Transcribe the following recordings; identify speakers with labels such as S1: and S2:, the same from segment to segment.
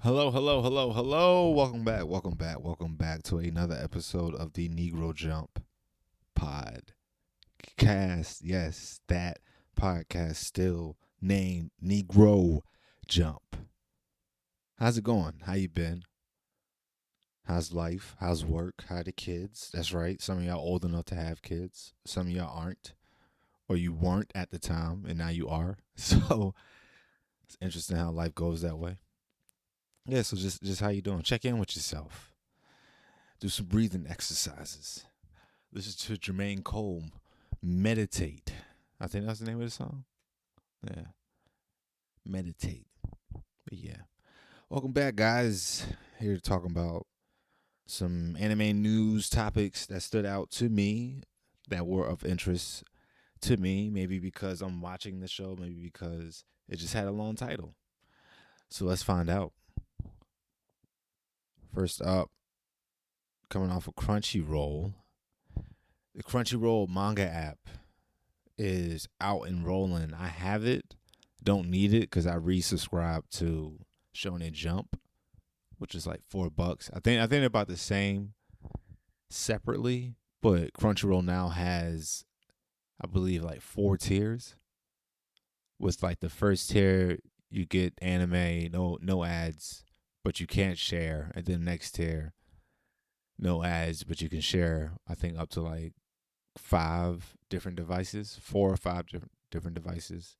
S1: Hello, hello, hello, hello. Welcome back to another episode of the Negro Jump podcast. Yes, that podcast still named Negro Jump. How's it going? How you been? How's life? How's work? How the kids? That's right. Some of y'all old enough to have kids. Some of y'all aren't. Or you weren't at the time and now you are. So it's interesting how life goes that way. Yeah, so just how you doing? Check in with yourself. Do some breathing exercises. Listen to Jermaine Cole meditate. I think that's the name of the song. Yeah, meditate. But yeah, welcome back, guys. Here to talk about some anime news topics that stood out to me, that were of interest to me. Maybe because I'm watching the show. Maybe because it just had a long title. So let's find out. First up, coming off of Crunchyroll, the Crunchyroll manga app is out and rolling. I have it, don't need it because I resubscribed to Shonen Jump, which is like $4. I think they're about the same separately, but Crunchyroll now has, I believe, like 4 tiers. With like the first tier, you get anime, no ads, but you can't share, and then the next tier, no ads, but you can share. I think up to like 5 different devices, 4 or 5 different devices.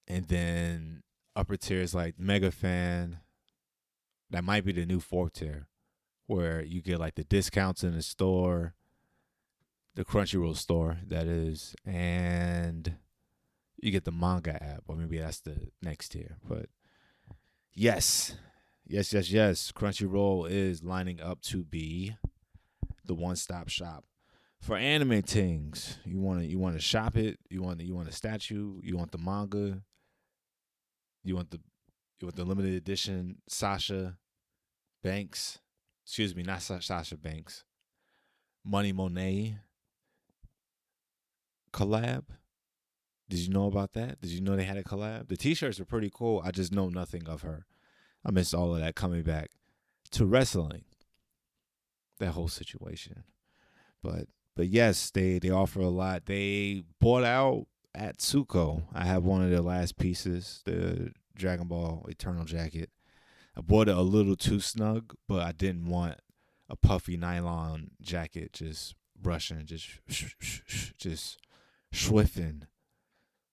S1: And then upper tier is like Mega Fan. That might be the new 4th tier, where you get like the discounts in the store, the Crunchyroll store, that is, and you get the manga app, or maybe that's the next tier. But yes, yes. Crunchyroll is lining up to be the one-stop shop for anime things. You want to shop it. You want a statue. You want the manga. You want the limited edition Sasha Banks. Excuse me, not Sasha Banks. Money Monet collab. Did you know about that? Did you know they had a collab? The t-shirts are pretty cool. I just know nothing of her. I missed all of that coming back to wrestling. That whole situation. But yes, they offer a lot. They bought out Atsuko. I have one of their last pieces, the Dragon Ball Eternal jacket. I bought it a little too snug, but I didn't want a puffy nylon jacket just brushing, just swiffing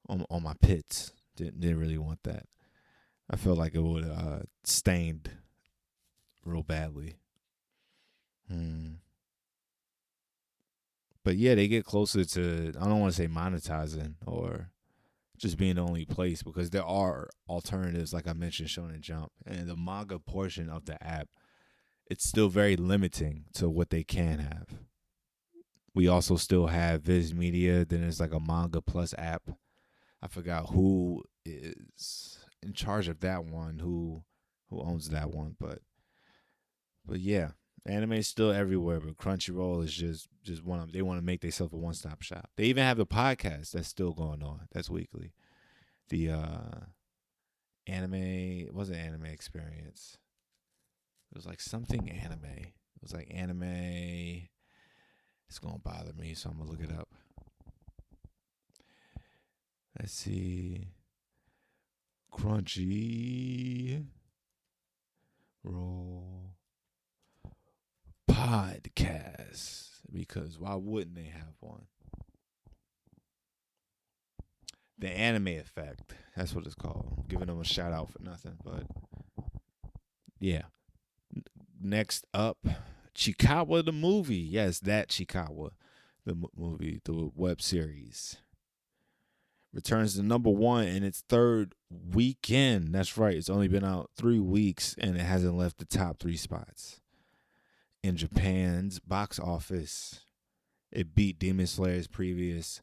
S1: on my pits. Didn't really want that. I felt like it would stained real badly. Hmm. But yeah, they get closer to, I don't want to say monetizing or just being the only place, because there are alternatives, like I mentioned, Shonen Jump, and the manga portion of the app, it's still very limiting to what they can have. We also still have Viz Media. Then there's like a manga plus app. I forgot who is in charge of that one, who owns that one, but yeah, anime is still everywhere. But Crunchyroll is just one of, they want to make themselves a one stop shop. They even have a podcast that's still going on. That's weekly. The anime, it wasn't anime experience. It was like something anime. It was like anime. It's gonna bother me, so I'm gonna look it up. Let's see. Crunchy Roll podcast. Because why wouldn't they have one? The anime effect. That's what it's called. I'm giving them a shout out for nothing. But yeah. Next up, Chiikawa the movie. Yes, that Chiikawa, the movie, the web series, returns to number one in its third weekend. That's right. It's only been out 3 weeks and it hasn't left the top 3 spots in Japan's box office. It beat Demon Slayer's previous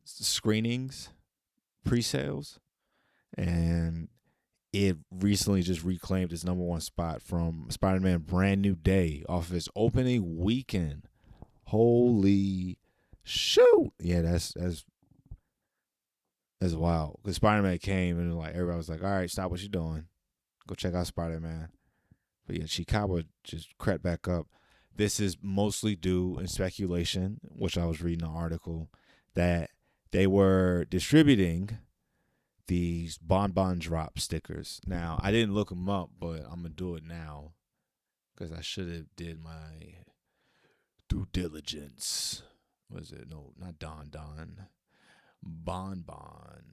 S1: screenings, pre-sales, and it recently just reclaimed its number one spot from Spider Man Brand New Day off of its opening weekend. Holy shoot! Yeah, that's wild. Because Spider Man came and like everybody was like, "All right, stop what you're doing. Go check out Spider Man. But yeah, Chiikawa just crept back up. This is mostly due in speculation, which I was reading an article that they were distributing these Bonbon Drop stickers. Now, I didn't look them up, but I'm gonna do it now because I should have did my due diligence. What is it? No, not Don Don. Bonbon.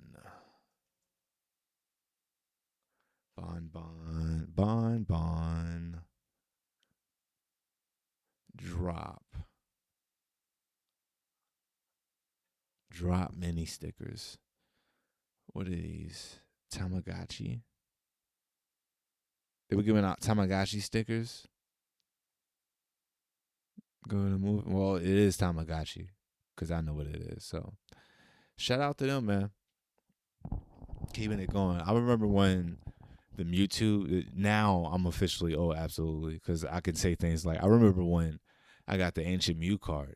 S1: Bonbon Drop. Drop mini stickers. What are these? Tamagotchi. They were giving out Tamagotchi stickers. Go to the movie. Well, it is Tamagotchi because I know what it is. So, shout out to them, man. Keeping it going. I remember when the Mewtwo. Now I'm officially absolutely because I can say things like I remember when I got the Ancient Mew card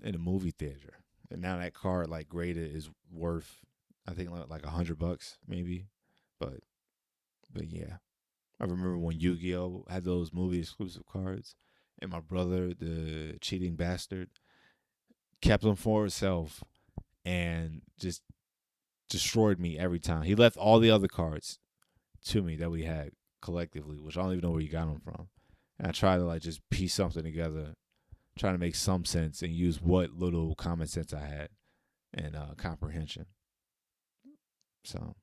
S1: in the movie theater, and now that card like graded is worth I think like $100 maybe, but yeah. I remember when Yu-Gi-Oh had those movie exclusive cards, and my brother, the cheating bastard, kept them for himself and just destroyed me every time. He left all the other cards to me that we had collectively, which I don't even know where he got them from. And I tried to like just piece something together, trying to make some sense and use what little common sense I had and comprehension. So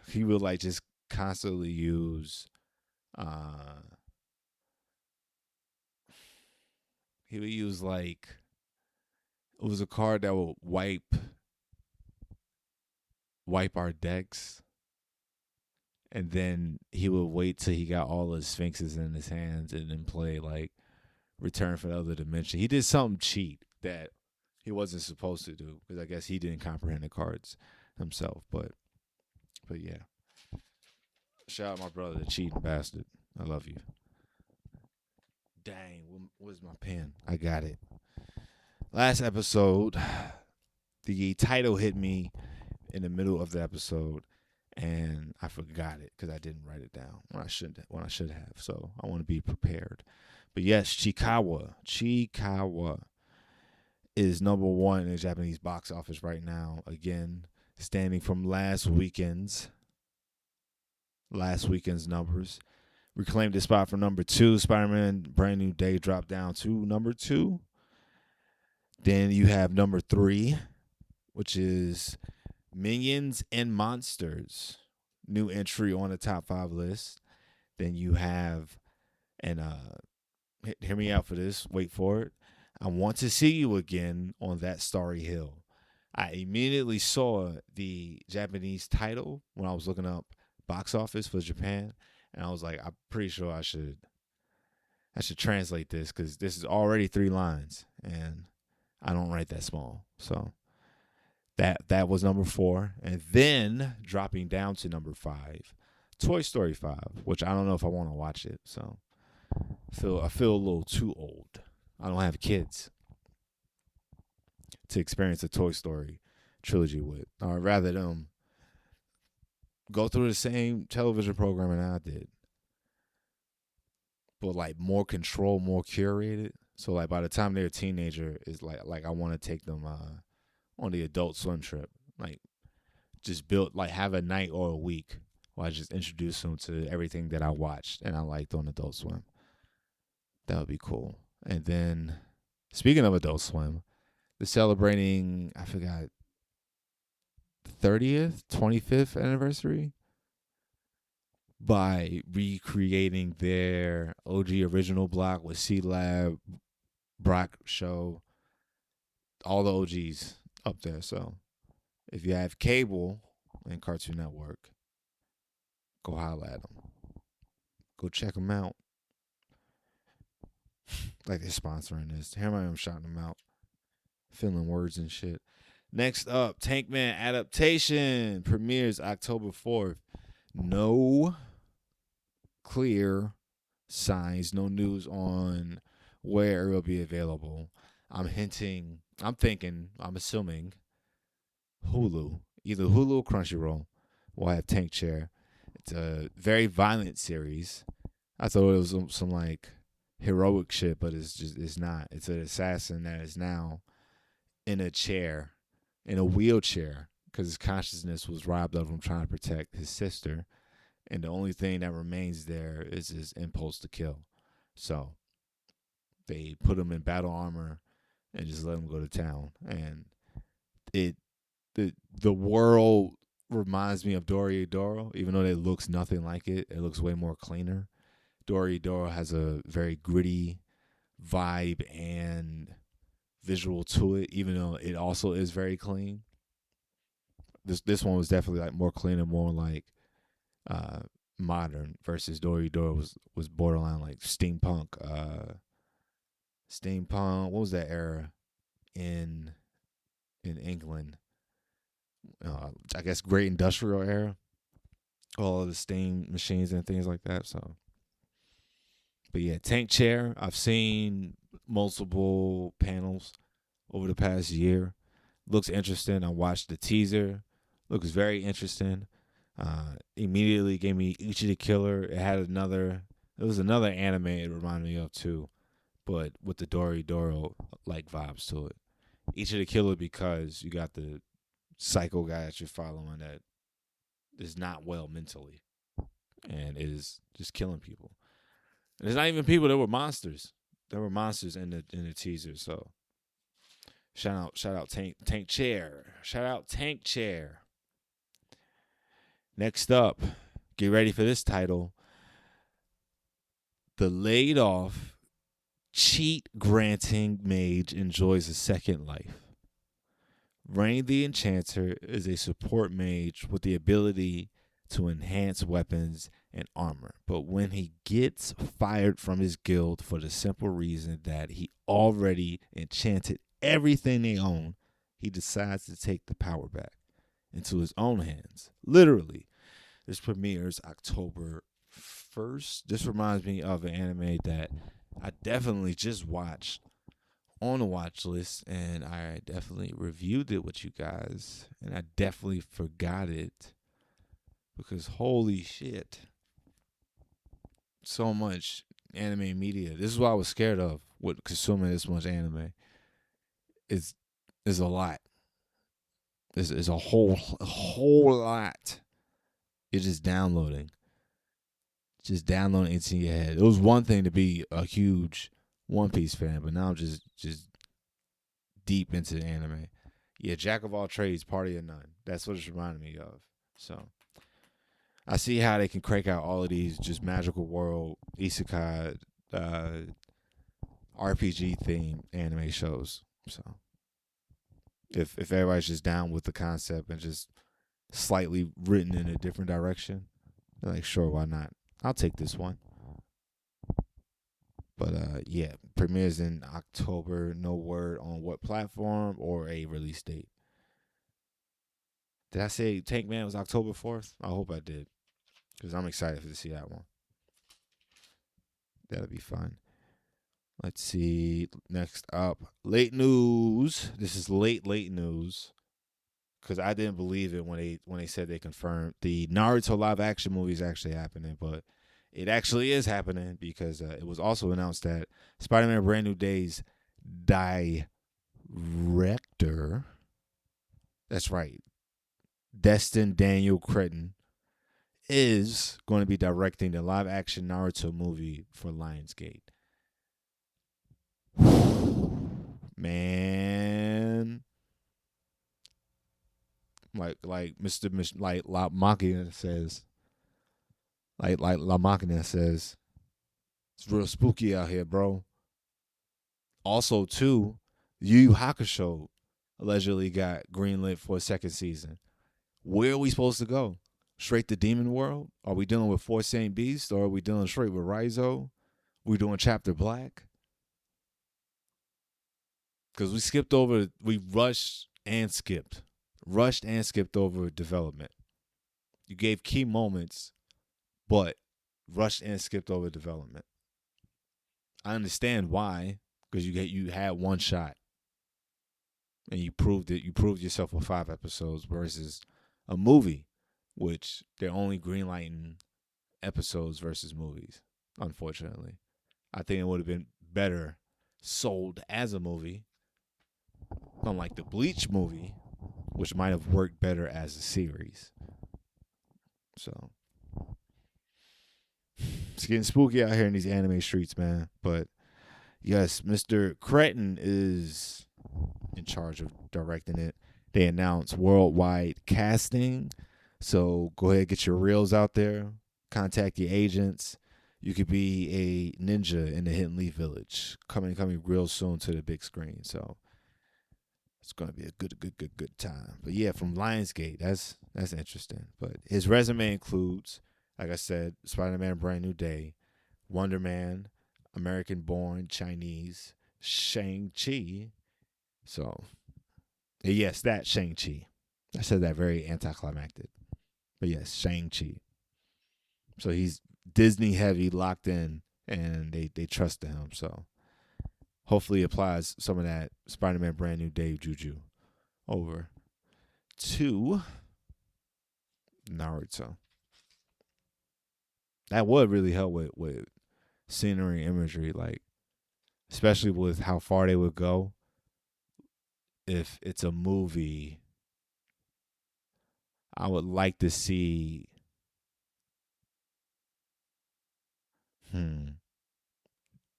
S1: he would like just constantly use he would use like it was a card that would wipe our decks, and then he would wait till he got all the sphinxes in his hands and then play like Return for the Other Dimension. He did something cheat that he wasn't supposed to do because I guess he didn't comprehend the cards himself. But yeah, shout out my brother, the cheating bastard. I love you. Dang, where's my pen? I got it. Last episode, the title hit me in the middle of the episode, and I forgot it because I didn't write it down when I should have. So I want to be prepared. But yes, Chiikawa is number one in the Japanese box office right now. Again, standing from last weekend's numbers. Reclaimed his spot from number 2. Spider Man Brand New Day dropped down to number 2. Then you have number 3, which is Minions and Monsters. New entry on the top 5 list. Then you have, and hear me out for this, wait for it. I Want to See You Again on That Starry Hill. I immediately saw the Japanese title when I was looking up box office for Japan, and I was like, I'm pretty sure I should translate this because this is already 3 lines, and I don't write that small. So that was number 4, and then dropping down to number 5, Toy Story 5, which I don't know if I want to watch it. So I feel a little too old. I don't have kids to experience a Toy Story trilogy with, or rather them go through the same television programming I did, but like more control, more curated. So like by the time they're a teenager, is like I want to take them on the Adult Swim trip, like just have a night or a week where I just introduce them to everything that I watched and I liked on Adult Swim. That would be cool. And then speaking of Adult Swim, they're celebrating, I forgot, 30th, 25th anniversary by recreating their OG original block with C-Lab, Brock Show, all the OGs up there. So if you have cable and Cartoon Network, go holla at them. Go check them out. Like they're sponsoring this. Here I am shouting them out. Filling words and shit. Next up, Tankman adaptation premieres October 4th. No clear signs, no news on where it will be available. I'm assuming Hulu, either Hulu or Crunchyroll we'll have Tank Chair. It's a very violent series. I thought it was some like heroic shit, but it's not. It's an assassin that is now in a chair, in a wheelchair, because his consciousness was robbed of him trying to protect his sister, and the only thing that remains there is his impulse to kill. So they put him in battle armor and just let him go to town. And it the world reminds me of Doro, even though it looks nothing like it. It looks way more cleaner. Doro has a very gritty vibe and visual to it, even though it also is very clean. This one was definitely like more clean and more like modern versus Doro was borderline like steampunk. Steampunk. What was that era in England? I guess Great Industrial Era. All of the steam machines and things like that. So, but yeah, Tank Chair. I've seen multiple panels over the past year. Looks interesting. I watched the teaser. Looks very interesting. Immediately gave me Ichi the Killer. It was another anime it reminded me of too, but with the Doro like vibes to it. Ichi the Killer because you got the psycho guy that you're following that is not well mentally and is just killing people. And it's not even people, there were monsters. There were monsters in the teaser. So shout out Tank Chair. Shout out Tank Chair. Next up, get ready for this title. The laid off cheat granting mage enjoys a second life. Rain the Enchanter is a support mage with the ability to enhance weapons and armor. But when he gets fired from his guild for the simple reason that he already enchanted everything they own, he decides to take the power back into his own hands. Literally. This premieres October 1st. This reminds me of an anime that I definitely just watched on the watch list, and I definitely reviewed it with you guys, and I definitely forgot it because holy shit, so much anime media. This is what I was scared of with consuming this much anime. It's a lot. It's a whole lot. You're just downloading into your head. It was one thing to be a huge One Piece fan, but now I'm just deep into the anime. Yeah, jack of all trades, party of none. That's what it's reminding me of. So I see how they can crank out all of these just magical world, isekai, RPG themed anime shows. So if everybody's just down with the concept and just slightly written in a different direction, they're like, sure, why not? I'll take this one. But yeah, premieres in October. No word on what platform or a release date. Did I say Tank Man was October 4th? I hope I did, because I'm excited to see that one. That'll be fun. Let's see. Next up, late news. This is late news, because I didn't believe it when they said they confirmed the Naruto live action movie is actually happening, but it actually is happening because it was also announced that Spider Man Brand New Day's director, that's right, Destin Daniel Cretton, is going to be directing the live action Naruto movie for Lionsgate. Man, like Mr. like La Machina says, like La Machina says, it's real spooky out here, bro. Also, too, Yu Yu Hakusho allegedly got greenlit for a second season. Where are we supposed to go? Straight to Demon World? Are we dealing with Four Saint Beast, or are we dealing straight with Raizo? We doing Chapter Black? Because we rushed and skipped over development. You gave key moments, but rushed and skipped over development. I understand why, because you had one shot, and you proved it. You proved yourself with 5 episodes versus a movie which they're only greenlighting episodes versus movies, unfortunately. I think it would have been better sold as a movie, unlike the Bleach movie, which might have worked better as a series. So it's getting spooky out here in these anime streets, man. But yes, Mr. Cretin is in charge of directing it. They announced worldwide casting. So go ahead, get your reels out there. Contact your agents. You could be a ninja in the Hidden Leaf Village. Coming real soon to the big screen. So it's gonna be a good time. But yeah, from Lionsgate, that's interesting. But his resume includes, like I said, Spider Man Brand New Day, Wonder Man, American Born Chinese, Shang-Chi. So yes, that Shang-Chi. I said that very anticlimactic. But yes, Shang-Chi. So he's Disney heavy, locked in, and they trust him. So hopefully he applies some of that Spider-Man Brand New Day juju over to Naruto. That would really help with scenery imagery, like especially with how far they would go. If it's a movie, I would like to see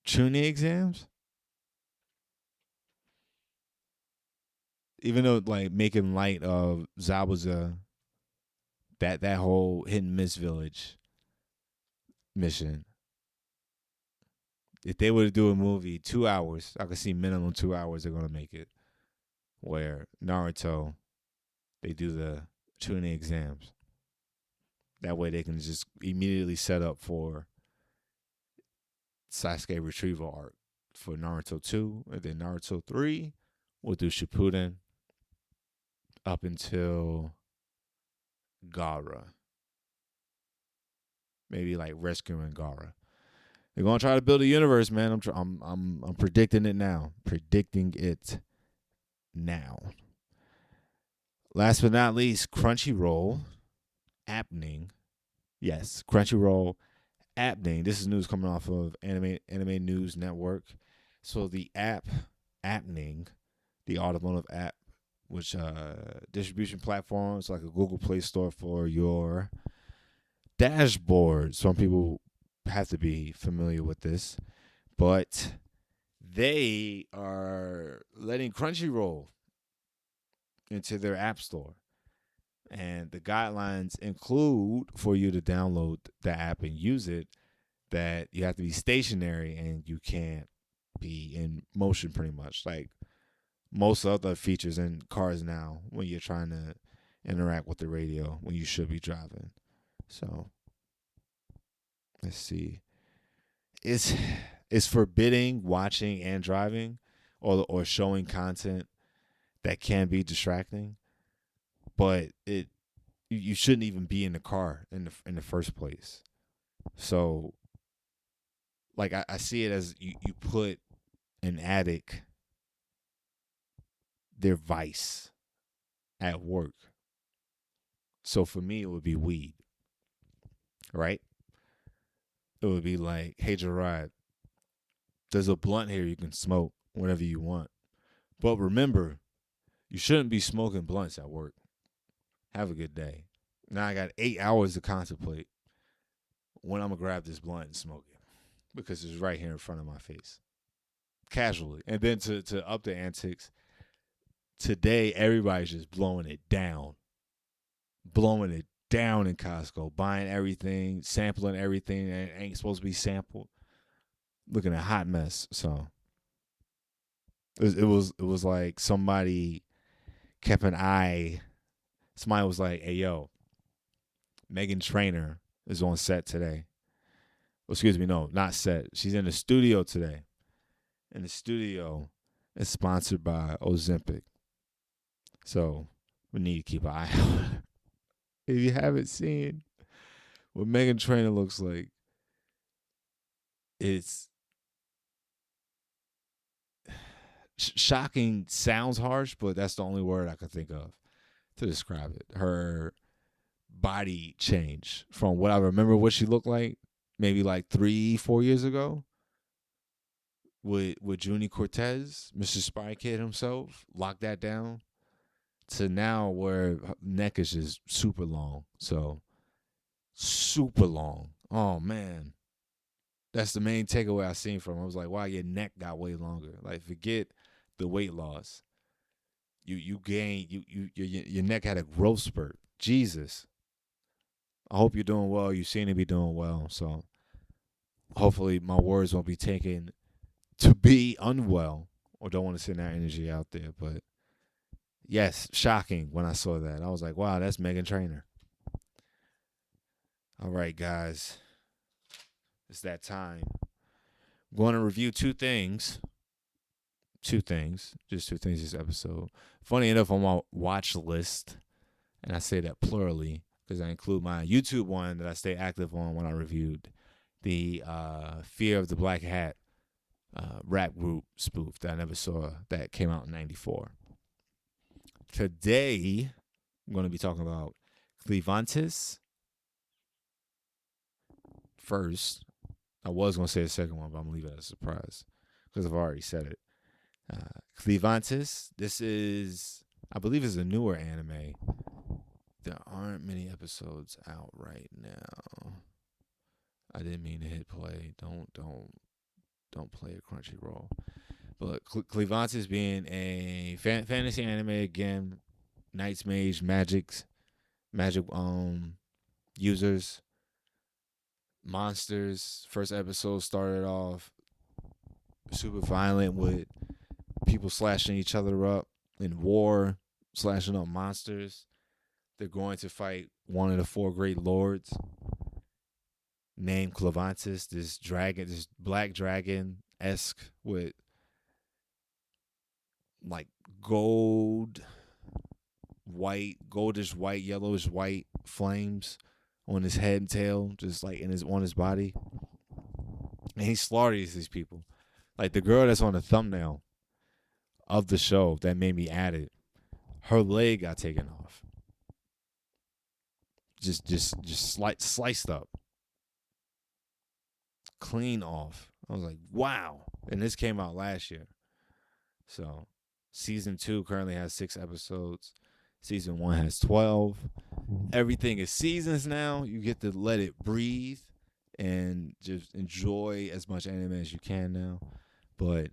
S1: tuning exams. Even though like making light of Zabuza, that whole hit and miss village mission. If they were to do a movie 2 hours, I could see minimum 2 hours they're gonna make it. Where Naruto, they do the tuning exams. That way they can just immediately set up for Sasuke retrieval arc for Naruto 2, and then Naruto 3 will do Shippuden up until Gaara. Maybe like rescuing Gaara. They're gonna try to build a universe, man. I'm predicting it now. Predicting it now. Last but not least, Crunchyroll appning. Yes, Crunchyroll appning. This is news coming off of Anime News Network. So the app appning, the automotive app, which distribution platforms like a Google Play Store for your dashboard. Some people have to be familiar with this, but they are letting Crunchyroll into their app store. And the guidelines include for you to download the app and use it that you have to be stationary and you can't be in motion pretty much. Like most other features in cars now when you're trying to interact with the radio when you should be driving. So let's see. It's forbidding watching and driving or showing content that can be distracting, but you shouldn't even be in the car in the first place. So like I see it as you put an addict their vice at work. So for me it would be weed. Right? It would be like, hey Jarrod, there's a blunt here you can smoke whenever you want. But remember, you shouldn't be smoking blunts at work. Have a good day. Now I got 8 hours to contemplate when I'm going to grab this blunt and smoke it because it's right here in front of my face. Casually. And then to up the antics, today everybody's just blowing it down. Blowing it down in Costco. Buying everything, sampling everything that ain't supposed to be sampled. Looking a hot mess. So it was like somebody kept an eye. Somebody was like, hey, yo, Meghan Trainor is on set today. Well, excuse me, no, not set. She's in the studio today. And the studio is sponsored by Ozempic. So we need to keep an eye out. If you haven't seen what Meghan Trainor looks like, it's shocking. Sounds harsh, but that's the only word I could think of to describe it. Her body change from what I remember what she looked like maybe like 3-4 years ago with Junie Cortez, Mr. Spy Kid himself, locked that down, to now where her neck is just super long. So super long. Oh man. That's the main takeaway I seen from her. I was like, wow, your neck got way longer. Like, forget the weight loss. You gained your neck had a growth spurt. Jesus. I hope you're doing well. You seem to be doing well. So hopefully my words won't be taken to be unwell or don't want to send that energy out there. But yes, shocking when I saw that. I was like, wow, that's Meghan Trainor. All right, guys. It's that time. I'm going to review two things. Just two things this episode. Funny enough, on my watch list, and I say that plurally because I include my YouTube one that I stay active on when I reviewed the Fear of the Black Hat rap group spoof that I never saw that came out in 94. Today, I'm going to be talking about Clevantis first. I was going to say the second one, but I'm going to leave it as a surprise because I've already said it. Clevantis, this is, I believe, is a newer anime. There aren't many episodes out right now. I didn't mean to hit play. Don't play a Crunchyroll. But Clevantis being a fantasy anime again, knights, magic users, monsters. First episode started off super violent with people slashing each other up in war, slashing up monsters. They're going to fight one of the four great lords named Clevantis, this black dragon-esque with like goldish white, yellowish white flames on his head and tail, just like on his body. And he slaughters these people. Like the girl that's on the thumbnail of the show that made me add it, her leg got taken off. Just sliced up. Clean off. I was like, wow. And this came out last year. So season 2 currently has 6 episodes. Season 1 has 12. Everything is seasons now. You get to let it breathe and just enjoy as much anime as you can now. But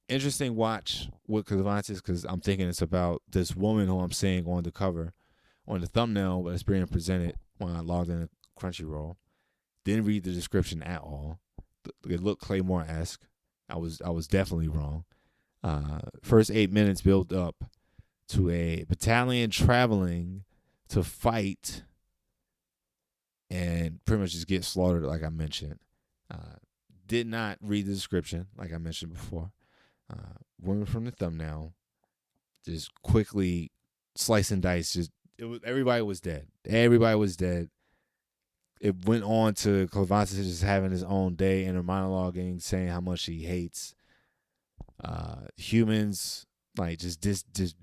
S1: interesting watch with Clevantis because I'm thinking it's about this woman who I'm seeing on the cover, on the thumbnail, but it's being presented when I logged in Crunchyroll. Didn't read the description at all. It looked Claymore-esque. I was definitely wrong. First 8 minutes build up to a battalion traveling to fight and pretty much just get slaughtered like I mentioned. Did not read the description like I mentioned before. Women from the thumbnail just quickly slice and dice. Everybody was dead. Everybody was dead. It went on to Clevantis just having his own day, inner monologuing, saying how much he hates humans, like just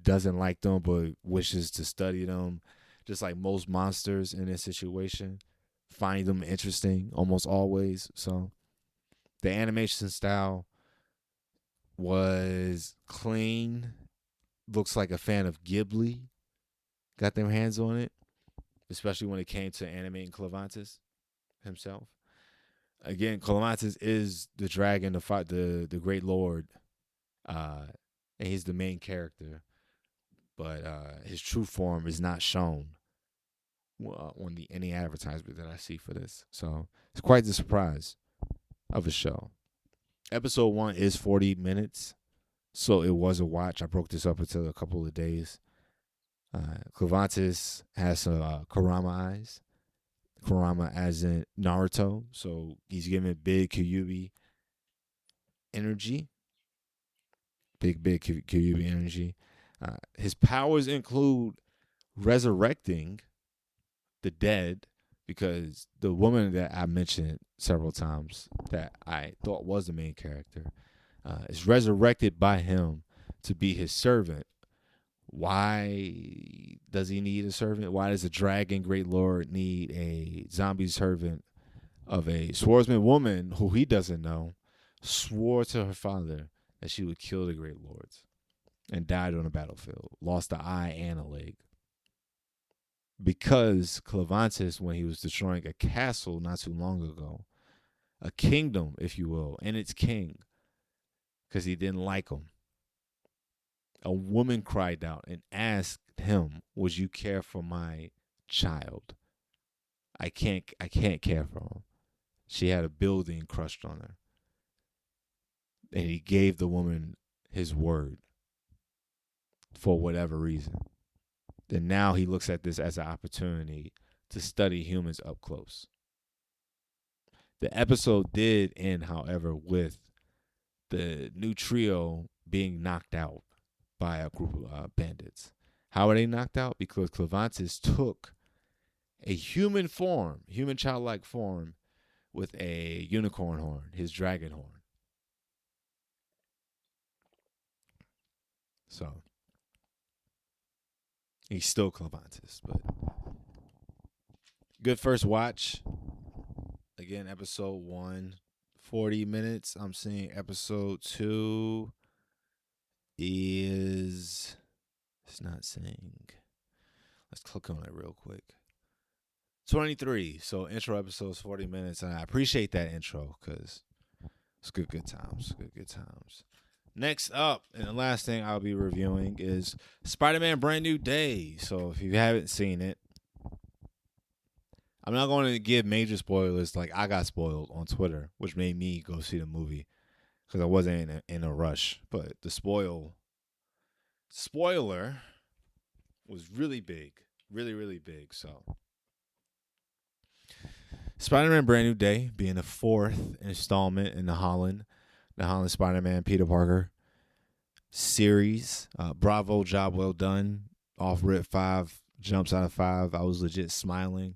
S1: doesn't like them, but wishes to study them. Just like most monsters in this situation, find them interesting almost always. So the animation style was clean. Looks like a fan of Ghibli got their hands on it, especially when it came to animating Clevantis himself. Again, Clevantis is the dragon, the great lord, and he's the main character. But his true form is not shown on any advertisement that I see for this. So it's quite the surprise of a show. Episode 1 is 40 minutes, so it was a watch. I broke this up into a couple of days. Clevantis has some Kurama eyes. Kurama as in Naruto, so he's giving big Kyuubi energy. Big Kyuubi energy. His powers include resurrecting the dead, because the woman that I mentioned several times that I thought was the main character is resurrected by him to be his servant Why does he need a servant? Why does a dragon great lord need a zombie servant of a swordsman woman who he doesn't know swore to her father that she would kill the great lords and died on the battlefield, lost an eye and a leg? Because Clavantis, when he was destroying a castle not too long ago, a kingdom, if you will, and its king, because he didn't like him, a woman cried out and asked him, "Would you care for my child? I can't care for him." She had a building crushed on her. And he gave the woman his word for whatever reason. Then now he looks at this as an opportunity to study humans up close. The episode did end, however, with the new trio being knocked out by a group of bandits. How were they knocked out? Because Clavantis took a human form, human childlike form, with a unicorn horn, his dragon horn. So he's still Clavantis, but good first watch. Again, episode 1, 40 minutes. I'm seeing episode 2 is, it's not saying. Let's click on it real quick. 23. So intro episode's 40 minutes, and I appreciate that intro because it's good times. Good times. Next up, and the last thing I'll be reviewing is Spider Man Brand New Day. So if you haven't seen it, I'm not going to give major spoilers like I got spoiled on Twitter, which made me go see the movie because I wasn't in a rush. But the spoiler was really big. Really big. So Spider Man Brand New Day being the 4th installment in the Holland Spider-Man Peter Parker series. Bravo, job well done. Off rip 5 jumps out of 5. I was legit smiling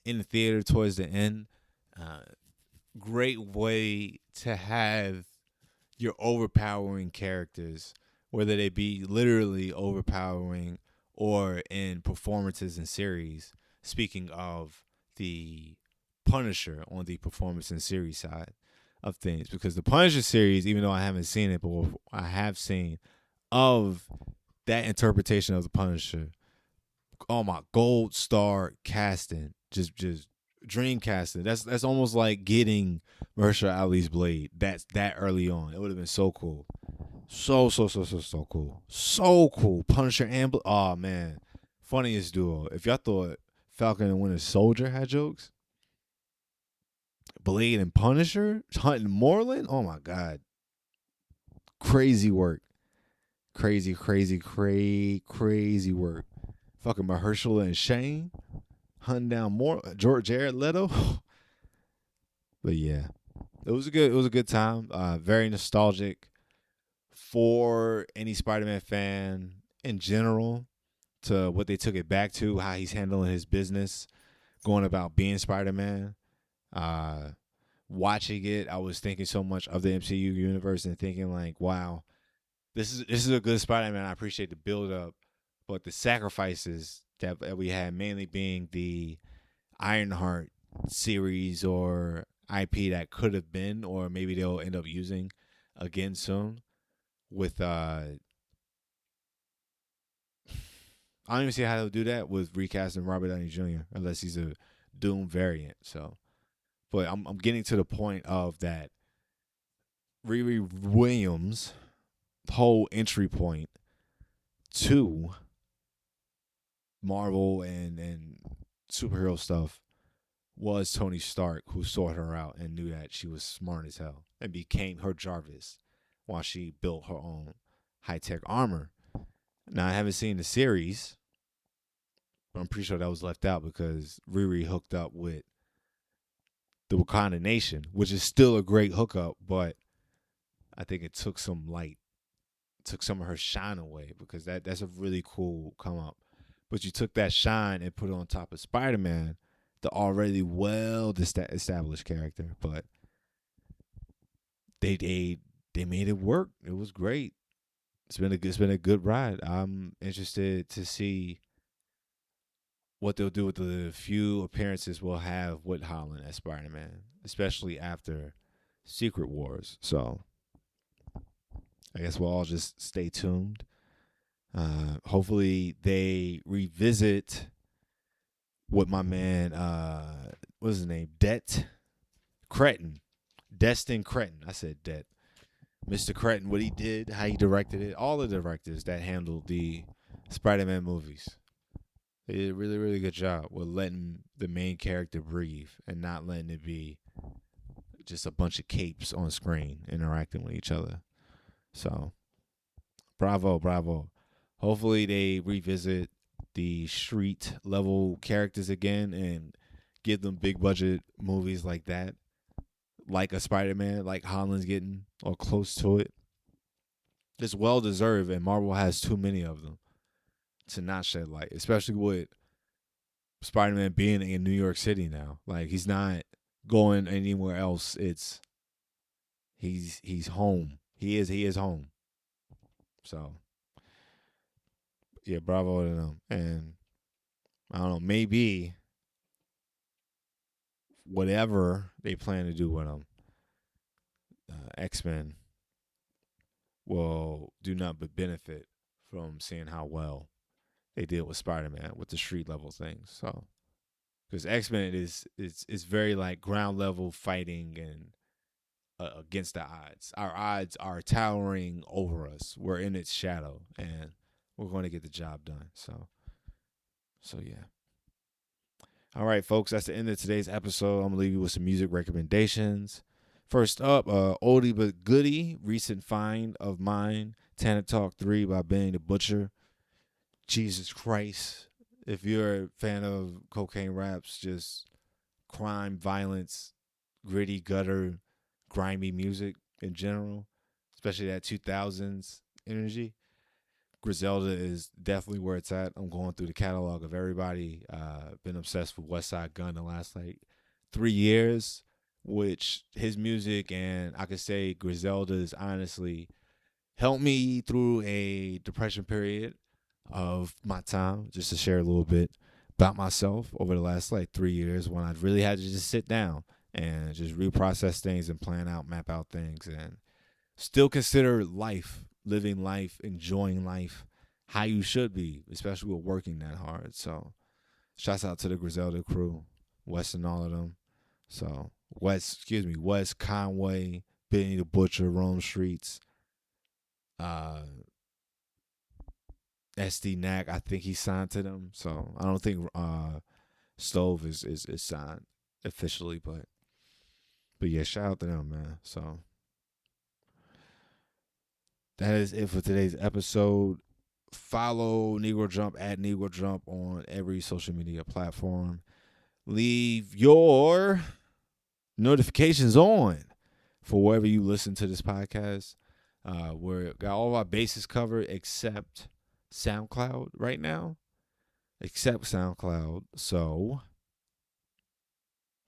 S1: in the theater towards the end. Great way to have your overpowering characters, whether they be literally overpowering or in performances and series. Speaking of the Punisher on the performance and series side of things, because the Punisher series, even though I haven't seen it, but I have seen of that interpretation of the Punisher, oh my, gold star casting, just dream casting. That's almost like getting Mahershala Ali's Blade. That's that early on. It would have been so cool, so cool, so cool. Punisher and oh man, funniest duo. If y'all thought Falcon and Winter Soldier had jokes, Blade and Punisher hunting Moreland. Oh my god, crazy work, crazy work. Fucking Mahershala and Shane hunting down more Jared Leto. But yeah, it was a good time. Very nostalgic for any Spider-Man fan in general, to what they took it back to, how he's handling his business, going about being Spider-Man. Watching it, I was thinking so much of the MCU universe and thinking like, wow, this is a good Spider-Man. I appreciate the build up, but the sacrifices that we had, mainly being the Ironheart series or IP that could have been, or maybe they'll end up using again soon. With I don't even see how they'll do that with recasting Robert Downey Jr. unless he's a Doom variant. So. But I'm getting to the point of that Riri Williams' whole entry point to Marvel and superhero stuff was Tony Stark, who sought her out and knew that she was smart as hell and became her Jarvis while she built her own high-tech armor. Now, I haven't seen the series, but I'm pretty sure that was left out because Riri hooked up with the Wakanda Nation, which is still a great hookup, but I think it took some of her shine away, because that's a really cool come up. But you took that shine and put it on top of Spider-Man, the already well established character, but they made it work. It was great. it's been a good ride. I'm interested to see what they'll do with the few appearances we'll have with Holland as Spider Man, especially after Secret Wars. So I guess we'll all just stay tuned. Hopefully they revisit what my man, what's his name, Destin Cretton. I said Det. Mr. Cretton, what he did, how he directed it, all the directors that handled the Spider-Man movies. They did a really, really good job with letting the main character breathe and not letting it be just a bunch of capes on screen interacting with each other. So, bravo. Hopefully they revisit the street level characters again and give them big budget movies like that. Like a Spider-Man, like Holland's getting, or close to it. It's well deserved, and Marvel has too many of them to not shed light, especially with Spider-Man being in New York City now. Like, he's not going anywhere else. He's home. He is home. So yeah, bravo to them. And I don't know, maybe whatever they plan to do with them, X-Men will do not but benefit from seeing how well they did with Spider-Man with the street level things. So, because X-Men is very like ground level fighting and against the odds. Our odds are towering over us. We're in its shadow, and we're going to get the job done. So yeah. All right, folks, that's the end of today's episode. I'm going to leave you with some music recommendations. First up, oldie but goodie, recent find of mine, Tana Talk 3 by Benny the Butcher. Jesus Christ. If you're a fan of cocaine raps, just crime, violence, gritty, gutter, grimy music in general, especially that 2000s energy, Griselda is definitely where it's at. I'm going through the catalog of everybody. Been obsessed with West Side Gun the last 3 years, which his music and I could say Griselda's honestly helped me through a depression period of my time. Just to share a little bit about myself over the last 3 years when I really had to just sit down and just reprocess things and plan out, map out things, and still consider life, living life, enjoying life how you should be, especially with working that hard. So shouts out to the Griselda crew, West and all of them. So West, Conway, Benny the Butcher, Rome Streets, SD Knack, I think he signed to them. So I don't think Stove is signed officially, but yeah, shout out to them, man. So that is it for today's episode. Follow Negro Jump at Negro Jump on every social media platform. Leave your notifications on for wherever you listen to this podcast. We're got all our bases covered except SoundCloud right now. So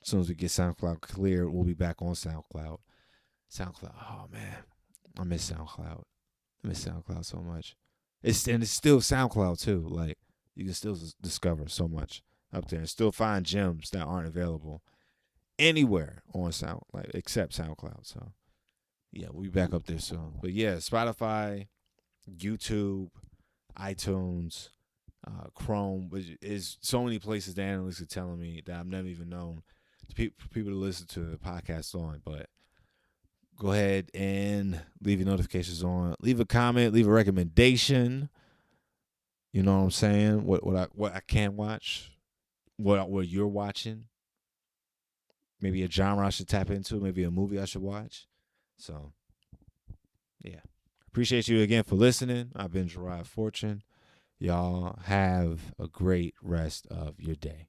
S1: as soon as we get SoundCloud cleared, we'll be back on SoundCloud. Oh man, I miss SoundCloud. So much. It's still SoundCloud too. Like, you can still discover so much up there and still find gems that aren't available anywhere on except SoundCloud. So yeah, we'll be back up there soon. But yeah, Spotify, YouTube, iTunes, Chrome, which is so many places the analysts are telling me that I've never even known people to listen to the podcast on. But go ahead and leave your notifications on. Leave a comment. Leave a recommendation. You know what I'm saying? What I can watch. What you're watching. Maybe a genre I should tap into. Maybe a movie I should watch. So, yeah. Appreciate you again for listening. I've been Jarrod Fortune. Y'all have a great rest of your day.